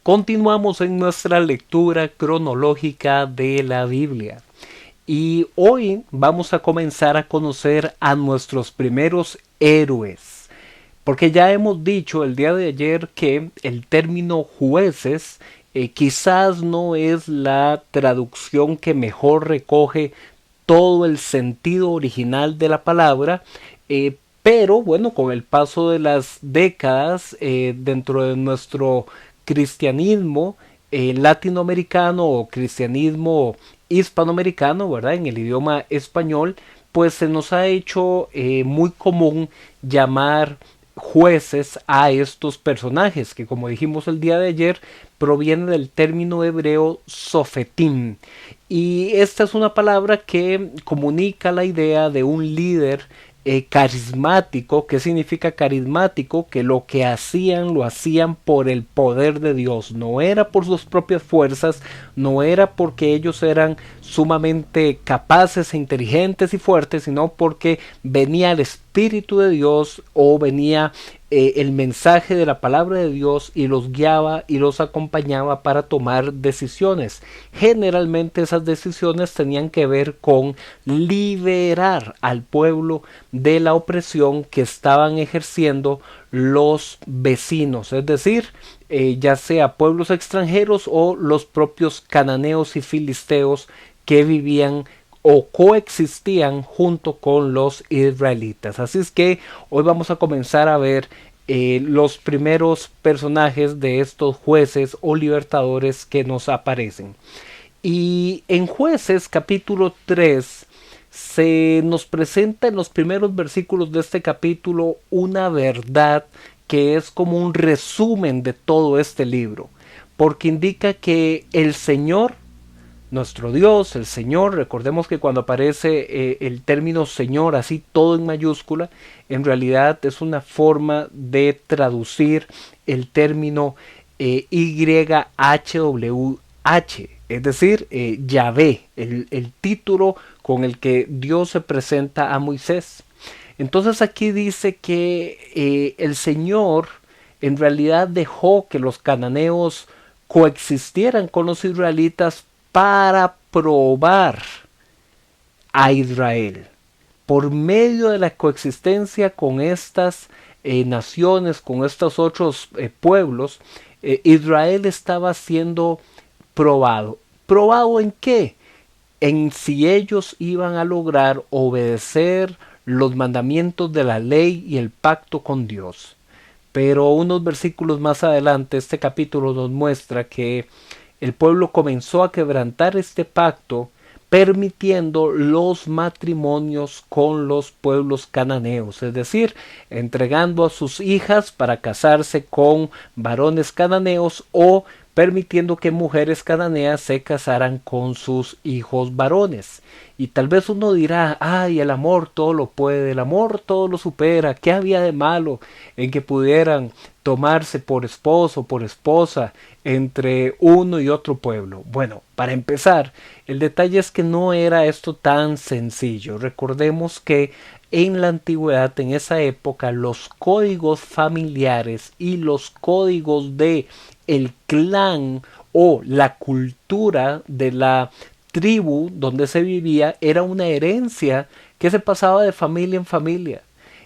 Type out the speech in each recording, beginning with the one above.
Continuamos en nuestra lectura cronológica de la Biblia y hoy vamos a comenzar a conocer a nuestros primeros héroes, porque ya hemos dicho el día de ayer que el término jueces quizás no es la traducción que mejor recoge todo el sentido original de la palabra, pero bueno, con el paso de las décadas dentro de nuestro cristianismo latinoamericano o cristianismo hispanoamericano, ¿verdad? En el idioma español, pues se nos ha hecho muy común llamar jueces a estos personajes, que como dijimos el día de ayer, proviene del término hebreo sofetim. Y esta es una palabra que comunica la idea de un líder carismático. ¿Qué significa carismático? Que lo que hacían lo hacían por el poder de Dios, no era por sus propias fuerzas, no era porque ellos eran sumamente capaces e inteligentes y fuertes, sino porque venía el Espíritu de Dios o venía el mensaje de la palabra de Dios y los guiaba y los acompañaba para tomar decisiones. Generalmente esas decisiones tenían que ver con liberar al pueblo de la opresión que estaban ejerciendo los vecinos, es decir, ya sea pueblos extranjeros o los propios cananeos y filisteos que vivían o coexistían junto con los israelitas. Así es que hoy vamos a comenzar a ver los primeros personajes de estos jueces o libertadores que nos aparecen. Y en Jueces capítulo 3 se nos presenta en los primeros versículos de este capítulo una verdad que es como un resumen de todo este libro, porque indica que el Señor, nuestro Dios, el Señor, recordemos que cuando aparece el término Señor así todo en mayúscula, en realidad es una forma de traducir el término YHWH, es decir, Yahvé, el título con el que Dios se presenta a Moisés. Entonces aquí dice que el Señor en realidad dejó que los cananeos coexistieran con los israelitas para probar a Israel. Por medio de la coexistencia con estas naciones, con estos otros pueblos, Israel estaba siendo probado. ¿Probado en qué? En si ellos iban a lograr obedecer los mandamientos de la ley y el pacto con Dios. Pero unos versículos más adelante, este capítulo nos muestra que el pueblo comenzó a quebrantar este pacto, permitiendo los matrimonios con los pueblos cananeos, es decir, entregando a sus hijas para casarse con varones cananeos o permitiendo que mujeres cananeas se casaran con sus hijos varones. Y tal vez uno dirá, ay, el amor todo lo puede, el amor todo lo supera, ¿qué había de malo en que pudieran tomarse por esposo, por esposa, entre uno y otro pueblo? Bueno, para empezar, el detalle es que no era esto tan sencillo. Recordemos que en la antigüedad, en esa época, los códigos familiares y los códigos de el clan o la cultura de la tribu donde se vivía era una herencia que se pasaba de familia en familia.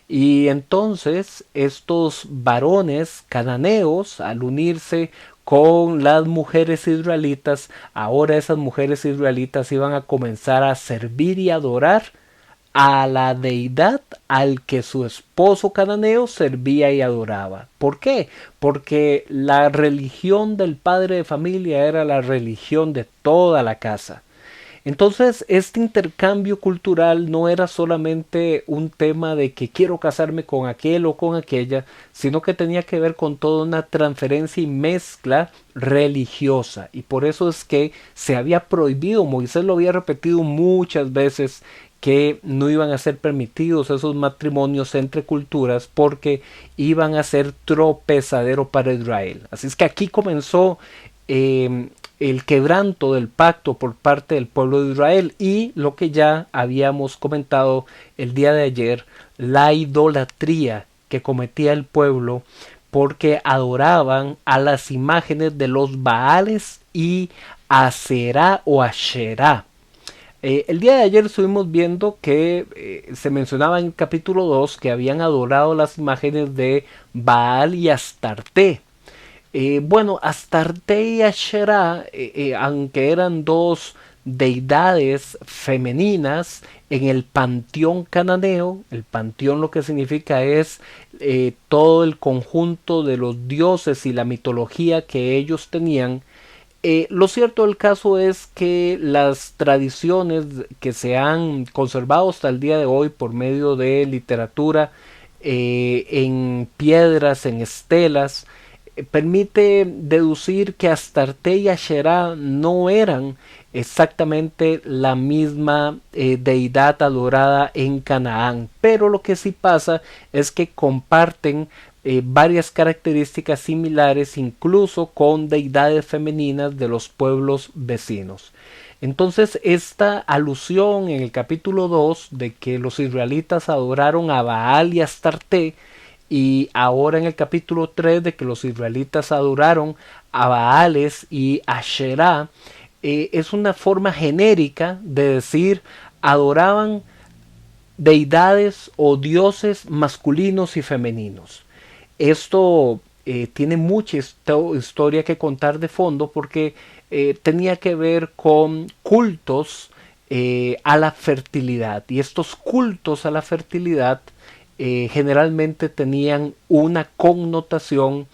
Y entonces estos varones cananeos, al unirse con las mujeres israelitas, ahora esas mujeres israelitas iban a comenzar a servir y adorar a la deidad al que su esposo cananeo servía y adoraba. ¿Por qué? Porque la religión del padre de familia era la religión de toda la casa. Entonces, este intercambio cultural no era solamente un tema de que quiero casarme con aquel o con aquella, sino que tenía que ver con toda una transferencia y mezcla religiosa. Y por eso es que se había prohibido, Moisés lo había repetido muchas veces, que no iban a ser permitidos esos matrimonios entre culturas porque iban a ser tropezadero para Israel. Así es que aquí comenzó el quebranto del pacto por parte del pueblo de Israel y lo que ya habíamos comentado el día de ayer, la idolatría que cometía el pueblo porque adoraban a las imágenes de los Baales y a Será o Asherá. El día de ayer estuvimos viendo que se mencionaba en el capítulo 2 que habían adorado las imágenes de Baal y Astarte. Bueno, Astarte y Asherá, aunque eran dos deidades femeninas en el panteón cananeo, el panteón lo que significa es todo el conjunto de los dioses y la mitología que ellos tenían. Lo cierto del caso es que las tradiciones que se han conservado hasta el día de hoy por medio de literatura, en piedras, en estelas, permite deducir que Astarte y Asherá no eran exactamente la misma deidad adorada en Canaán, pero lo que sí pasa es que comparten varias características similares incluso con deidades femeninas de los pueblos vecinos. Entonces esta alusión en el capítulo 2 de que los israelitas adoraron a Baal y Astarte, y ahora en el capítulo 3 de que los israelitas adoraron a Baales y Asherá, es una forma genérica de decir adoraban deidades o dioses masculinos y femeninos. Esto tiene mucha historia que contar de fondo porque tenía que ver con cultos a la fertilidad, y estos cultos a la fertilidad generalmente tenían una connotación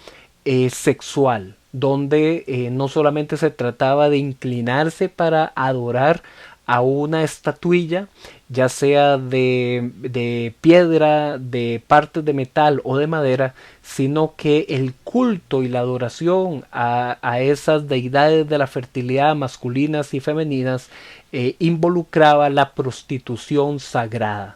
sexual, donde no solamente se trataba de inclinarse para adorar a una estatuilla, ya sea de piedra, de partes de metal o de madera, sino que el culto y la adoración a esas deidades de la fertilidad masculinas y femeninas involucraba la prostitución sagrada.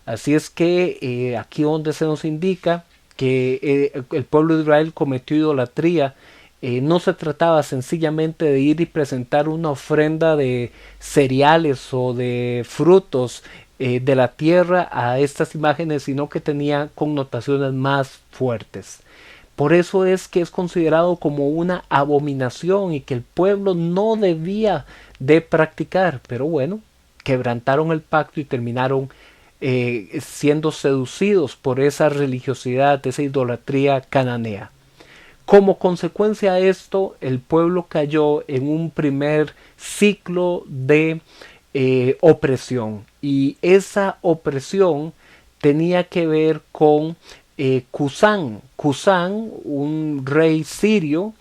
Así es que aquí donde se nos indica que el pueblo de Israel cometió idolatría, no se trataba sencillamente de ir y presentar una ofrenda de cereales o de frutos de la tierra a estas imágenes, sino que tenía connotaciones más fuertes. Por eso es que es considerado como una abominación y que el pueblo no debía de practicar. Pero bueno, quebrantaron el pacto y terminaron siendo seducidos por esa religiosidad, esa idolatría cananea. Como consecuencia de esto, el pueblo cayó en un primer ciclo de opresión, y esa opresión tenía que ver con Cusán. Cusán, un rey sirio,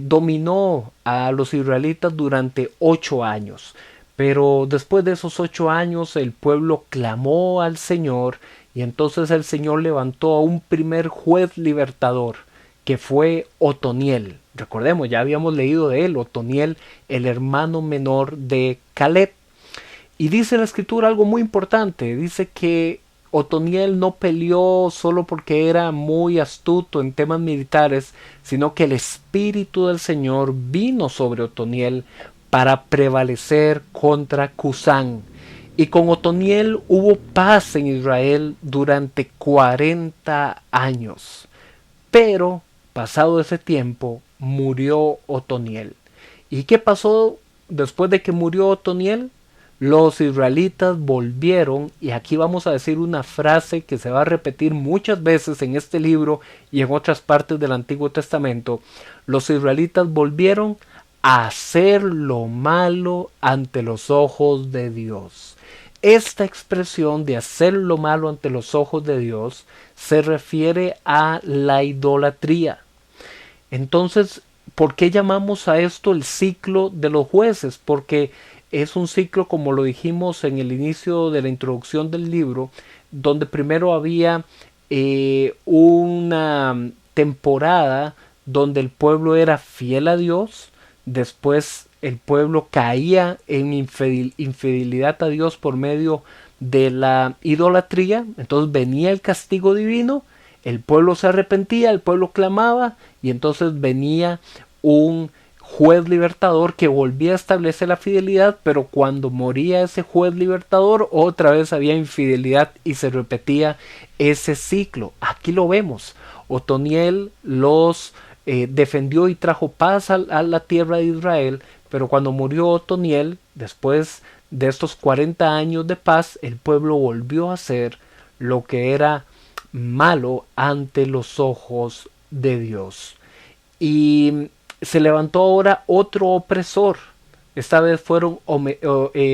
dominó a los israelitas durante 8 años. Pero después de esos 8 años el pueblo clamó al Señor, y entonces el Señor levantó a un primer juez libertador, que fue Otoniel. Recordemos, ya habíamos leído de él, Otoniel, el hermano menor de Caleb. Y dice la escritura algo muy importante, dice que Otoniel no peleó solo porque era muy astuto en temas militares, sino que el Espíritu del Señor vino sobre Otoniel para prevalecer contra Cusán. Y con Otoniel hubo paz en Israel durante 40 años. Pero pasado ese tiempo murió Otoniel. ¿Y qué pasó después de que murió Otoniel? Los israelitas volvieron, y aquí vamos a decir una frase que se va a repetir muchas veces en este libro y en otras partes del Antiguo Testamento. Los israelitas volvieron a hacer lo malo ante los ojos de Dios. Esta expresión de hacer lo malo ante los ojos de Dios se refiere a la idolatría. Entonces, ¿por qué llamamos a esto el ciclo de los jueces? Porque es un ciclo, como lo dijimos en el inicio de la introducción del libro, donde primero había una temporada donde el pueblo era fiel a Dios, después el pueblo caía en infidelidad a Dios por medio de la idolatría, entonces venía el castigo divino, el pueblo se arrepentía, el pueblo clamaba, y entonces venía un juez libertador que volvía a establecer la fidelidad, pero cuando moría ese juez libertador, otra vez había infidelidad y se repetía ese ciclo. Aquí lo vemos. Otoniel los defendió y trajo paz a la tierra de Israel, pero cuando murió Otoniel, después de estos 40 años de paz, el pueblo volvió a hacer lo que era malo ante los ojos de Dios. Y se levantó ahora otro opresor. Esta vez fueron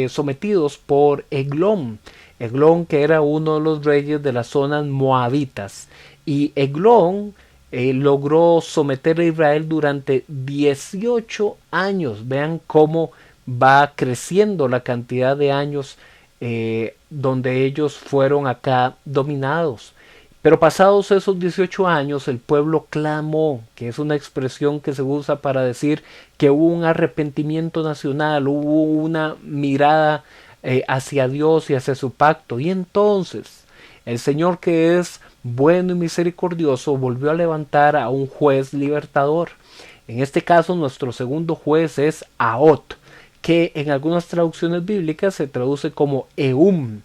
sometidos por Eglón. Eglón, que era uno de los reyes de las zonas moabitas. Y Eglón logró someter a Israel durante 18 años. Vean cómo va creciendo la cantidad de años donde ellos fueron acá dominados. Pero pasados esos 18 años, el pueblo clamó, que es una expresión que se usa para decir que hubo un arrepentimiento nacional, hubo una mirada hacia Dios y hacia su pacto. Y entonces el Señor, que es bueno y misericordioso, volvió a levantar a un juez libertador. En este caso, nuestro segundo juez es Ahot, que en algunas traducciones bíblicas se traduce como Ehum.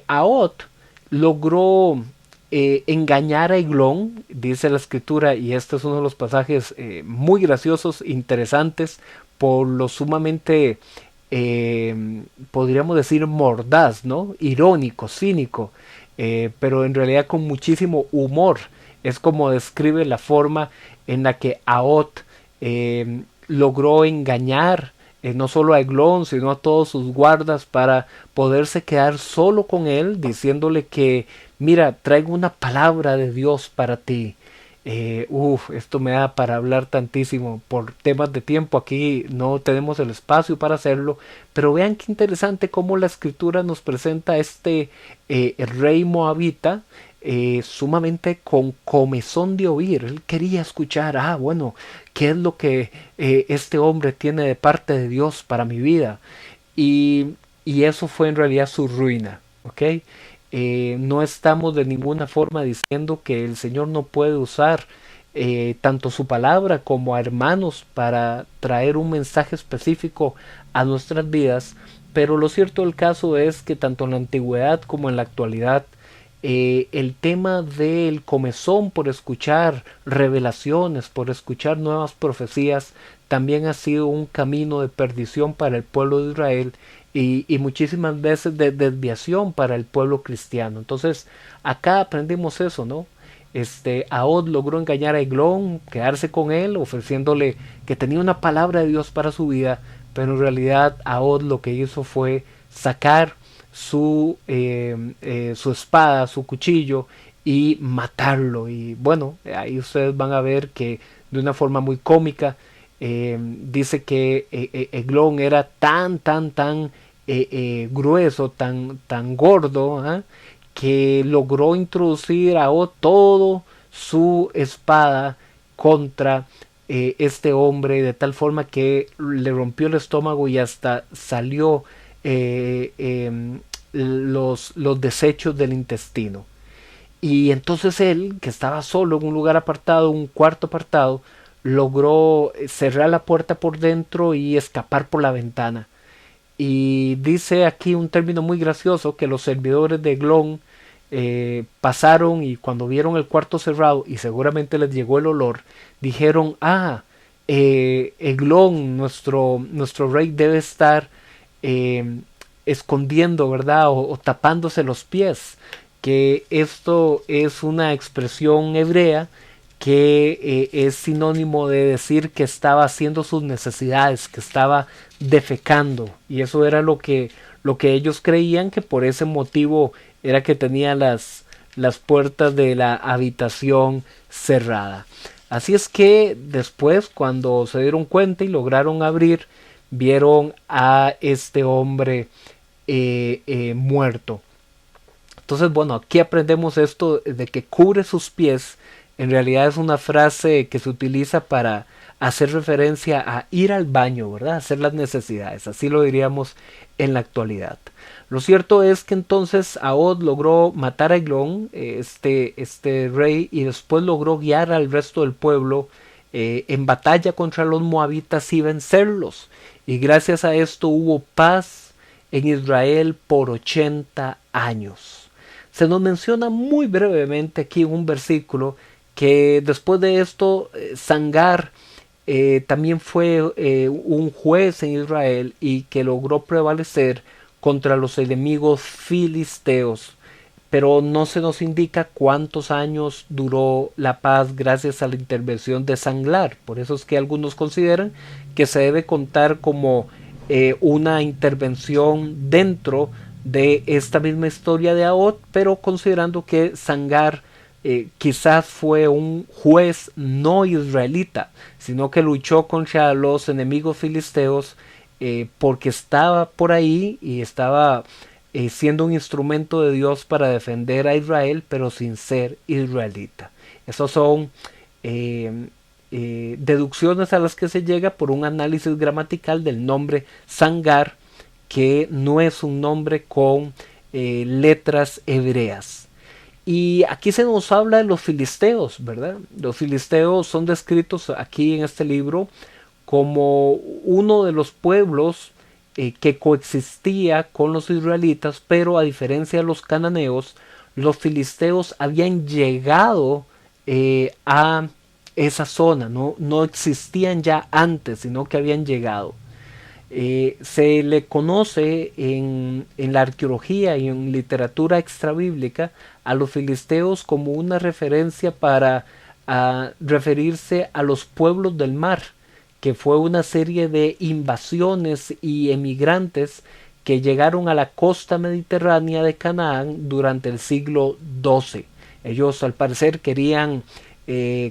Ahot logró engañar a Eglón, dice la escritura, y este es uno de los pasajes muy graciosos, interesantes, por lo sumamente, podríamos decir, mordaz, ¿no? Irónico, cínico, pero en realidad con muchísimo humor. Es como describe la forma en la que Ahot logró engañar no solo a Eglón, sino a todos sus guardas para poderse quedar solo con él, diciéndole que, mira, traigo una palabra de Dios para ti. Esto me da para hablar tantísimo por temas de tiempo. Aquí no tenemos el espacio para hacerlo, pero vean qué interesante cómo la escritura nos presenta a este rey moabita sumamente con comezón de oír. Él quería escuchar, bueno, qué es lo que este hombre tiene de parte de Dios para mi vida. Y eso fue en realidad su ruina, ¿ok? No estamos de ninguna forma diciendo que el Señor no puede usar tanto su palabra como a hermanos para traer un mensaje específico a nuestras vidas, pero lo cierto del caso es que tanto en la antigüedad como en la actualidad el tema del comezón por escuchar revelaciones, por escuchar nuevas profecías, también ha sido un camino de perdición para el pueblo de Israel y muchísimas veces de desviación para el pueblo cristiano. Entonces, acá aprendimos eso, ¿no? Ahod logró engañar a Eglón, quedarse con él, ofreciéndole que tenía una palabra de Dios para su vida, pero en realidad Ahod lo que hizo fue sacar su espada, su cuchillo y matarlo. Y bueno, ahí ustedes van a ver que de una forma muy cómica dice que Eglón era tan grueso, tan gordo, que logró introducir a todo su espada contra este hombre de tal forma que le rompió el estómago y hasta salió los desechos del intestino. Y entonces él, que estaba solo en un lugar apartado, un cuarto apartado, logró cerrar la puerta por dentro y escapar por la ventana. Y dice aquí un término muy gracioso que los servidores de Eglón pasaron y cuando vieron el cuarto cerrado y seguramente les llegó el olor, dijeron, Eglón, nuestro rey debe estar escondiendo, ¿verdad? O tapándose los pies, que esto es una expresión hebrea que es sinónimo de decir que estaba haciendo sus necesidades, que estaba defecando, y eso era lo que ellos creían, que por ese motivo era que tenía las puertas de la habitación cerrada. Así es que después, cuando se dieron cuenta y lograron abrir, vieron a este hombre muerto. Entonces, bueno, aquí aprendemos esto de que cubre sus pies. En realidad es una frase que se utiliza para hacer referencia a ir al baño, ¿verdad? Hacer las necesidades. Así lo diríamos en la actualidad. Lo cierto es que entonces Ahod logró matar a Eglón, este rey, y después logró guiar al resto del pueblo en batalla contra los moabitas y vencerlos. Y gracias a esto hubo paz en Israel por 80 años. Se nos menciona muy brevemente aquí en un versículo que después de esto Sangar también fue un juez en Israel y que logró prevalecer contra los enemigos filisteos, pero no se nos indica cuántos años duró la paz gracias a la intervención de Sanglar. Por eso es que algunos consideran que se debe contar como una intervención dentro de esta misma historia de Ahot, pero considerando que Sangar quizás fue un juez no israelita, sino que luchó contra los enemigos filisteos porque estaba por ahí y estaba siendo un instrumento de Dios para defender a Israel, pero sin ser israelita. Esos son deducciones a las que se llega por un análisis gramatical del nombre Sangar, que no es un nombre con letras hebreas. Y aquí se nos habla de los filisteos, ¿verdad? Los filisteos son descritos aquí en este libro como uno de los pueblos que coexistía con los israelitas, pero a diferencia de los cananeos, los filisteos habían llegado a esa zona, no existían ya antes, sino que habían llegado. Se le conoce en la arqueología y en literatura extrabíblica a los filisteos como una referencia para referirse a los pueblos del mar, que fue una serie de invasiones y emigrantes que llegaron a la costa mediterránea de Canaán durante el siglo XII. Ellos al parecer querían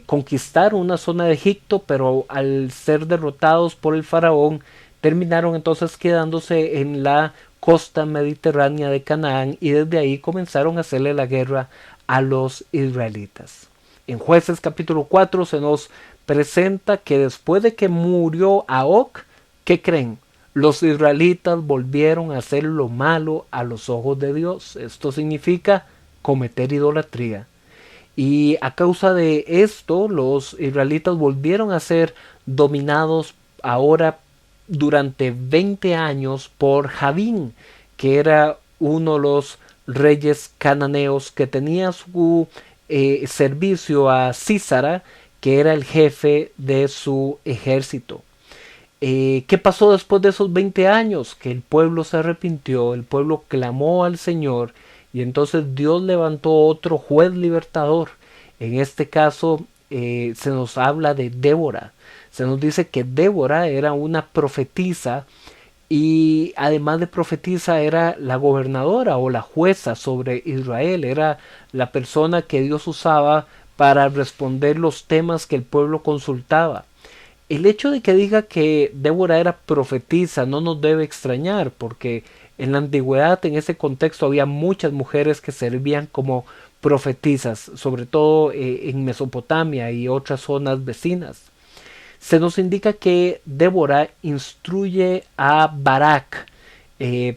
conquistar una zona de Egipto, pero al ser derrotados por el faraón, terminaron entonces quedándose en la costa mediterránea de Canaán y desde ahí comenzaron a hacerle la guerra a los israelitas. En Jueces capítulo 4 se nos presenta que después de que murió Ahok, ¿qué creen? Los israelitas volvieron a hacer lo malo a los ojos de Dios. Esto significa cometer idolatría. Y a causa de esto, los israelitas volvieron a ser dominados ahora durante 20 años por Javín, que era uno de los reyes cananeos que tenía su servicio a Císara, que era el jefe de su ejército. ¿Qué pasó después de esos 20 años? Que el pueblo se arrepintió, el pueblo clamó al Señor y entonces Dios levantó otro juez libertador. En este caso se nos habla de Débora. Se nos dice que Débora era una profetisa y además de profetisa era la gobernadora o la jueza sobre Israel. Era la persona que Dios usaba para responder los temas que el pueblo consultaba. El hecho de que diga que Débora era profetisa no nos debe extrañar, porque en la antigüedad, en ese contexto, había muchas mujeres que servían como profetisas, sobre todo en Mesopotamia y otras zonas vecinas. Se nos indica que Débora instruye a Barak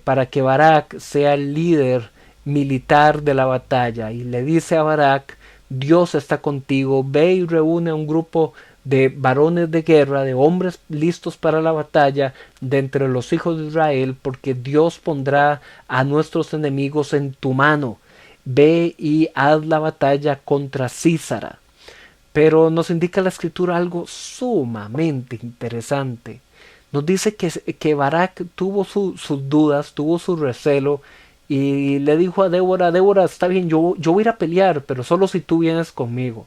para que Barak sea el líder militar de la batalla y le dice a Barak: Dios está contigo, ve y reúne a un grupo de varones de guerra, de hombres listos para la batalla de entre los hijos de Israel, porque Dios pondrá a nuestros enemigos en tu mano. Ve y haz la batalla contra Císara. Pero nos indica la escritura algo sumamente interesante. Nos dice que Barak tuvo sus dudas, tuvo su recelo y le dijo a Débora: Débora, está bien, yo voy a ir a pelear, pero solo si tú vienes conmigo.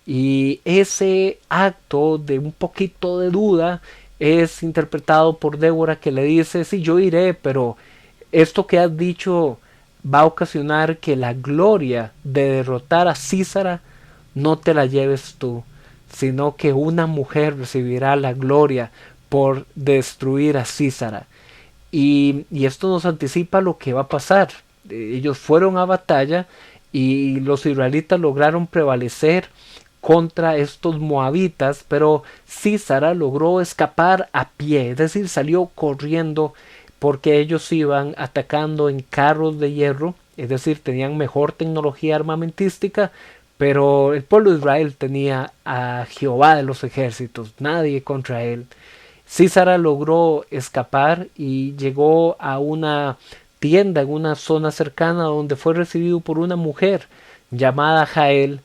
Y ese acto de un poquito de duda es interpretado por Débora, que le dice: sí, yo iré, pero esto que has dicho va a ocasionar que la gloria de derrotar a Císara no te la lleves tú, sino que una mujer recibirá la gloria por destruir a Císara. Y esto nos anticipa lo que va a pasar. Ellos fueron a batalla y los israelitas lograron prevalecer contra estos moabitas, pero Císara logró escapar a pie, es decir, salió corriendo, porque ellos iban atacando en carros de hierro, es decir, tenían mejor tecnología armamentística, pero el pueblo de Israel tenía a Jehová de los ejércitos, nadie contra él. Císara logró escapar y llegó a una tienda en una zona cercana donde fue recibido por una mujer llamada Jael,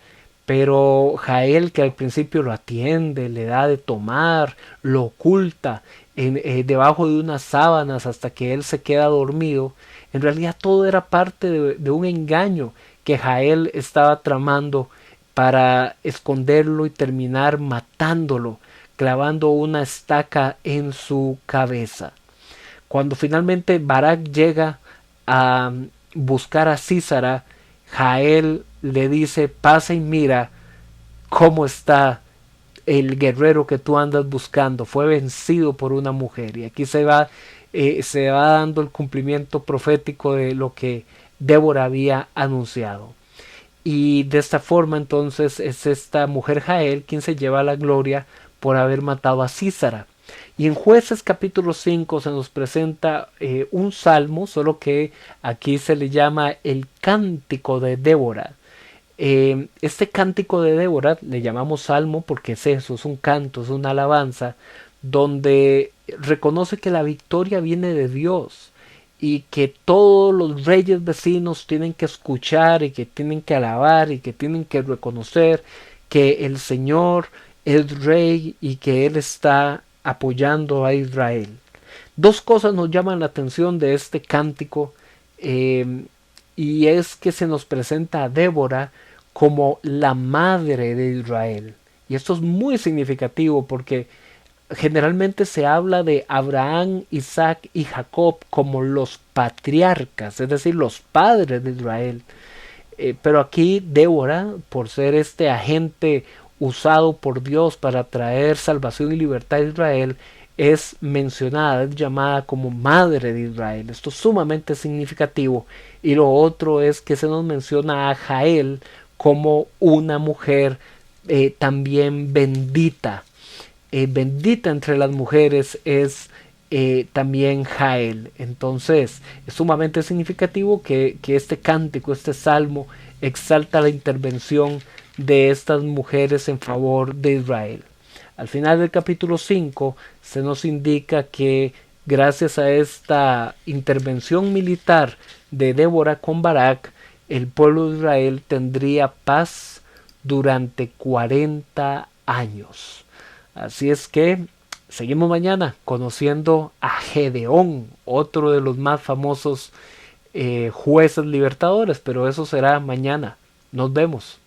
Pero Jael, que al principio lo atiende, le da de tomar, lo oculta debajo de unas sábanas hasta que él se queda dormido, en realidad todo era parte de un engaño que Jael estaba tramando para esconderlo y terminar matándolo, clavando una estaca en su cabeza. Cuando finalmente Barak llega a buscar a Sísara, Jael le dice: pasa y mira cómo está el guerrero que tú andas buscando. Fue vencido por una mujer. Y aquí se va dando el cumplimiento profético de lo que Débora había anunciado. Y de esta forma entonces es esta mujer Jael quien se lleva la gloria por haber matado a Sísara. Y en Jueces capítulo 5 se nos presenta un salmo, solo que aquí se le llama el cántico de Débora. Este cántico de Débora le llamamos salmo porque es eso, es un canto, es una alabanza, donde reconoce que la victoria viene de Dios y que todos los reyes vecinos tienen que escuchar y que tienen que alabar y que tienen que reconocer que el Señor es rey y que Él está apoyando a Israel. Dos cosas nos llaman la atención de este cántico, y es que se nos presenta a Débora como la madre de Israel. Y esto es muy significativo porque generalmente se habla de Abraham, Isaac y Jacob como los patriarcas, es decir, los padres de Israel. Pero aquí Débora, por ser este agente usado por Dios para traer salvación y libertad a Israel, es mencionada, es llamada como madre de Israel. Esto es sumamente significativo. Y lo otro es que se nos menciona a Jael como una mujer también bendita. Bendita entre las mujeres es también Jael. Entonces es sumamente significativo que este cántico, este salmo, exalta la intervención de estas mujeres en favor de Israel. Al final del capítulo 5 se nos indica que gracias a esta intervención militar de Débora con Barak, el pueblo de Israel tendría paz durante 40 años. Así es que seguimos mañana conociendo a Gedeón, otro de los más famosos jueces libertadores, pero eso será mañana. Nos vemos.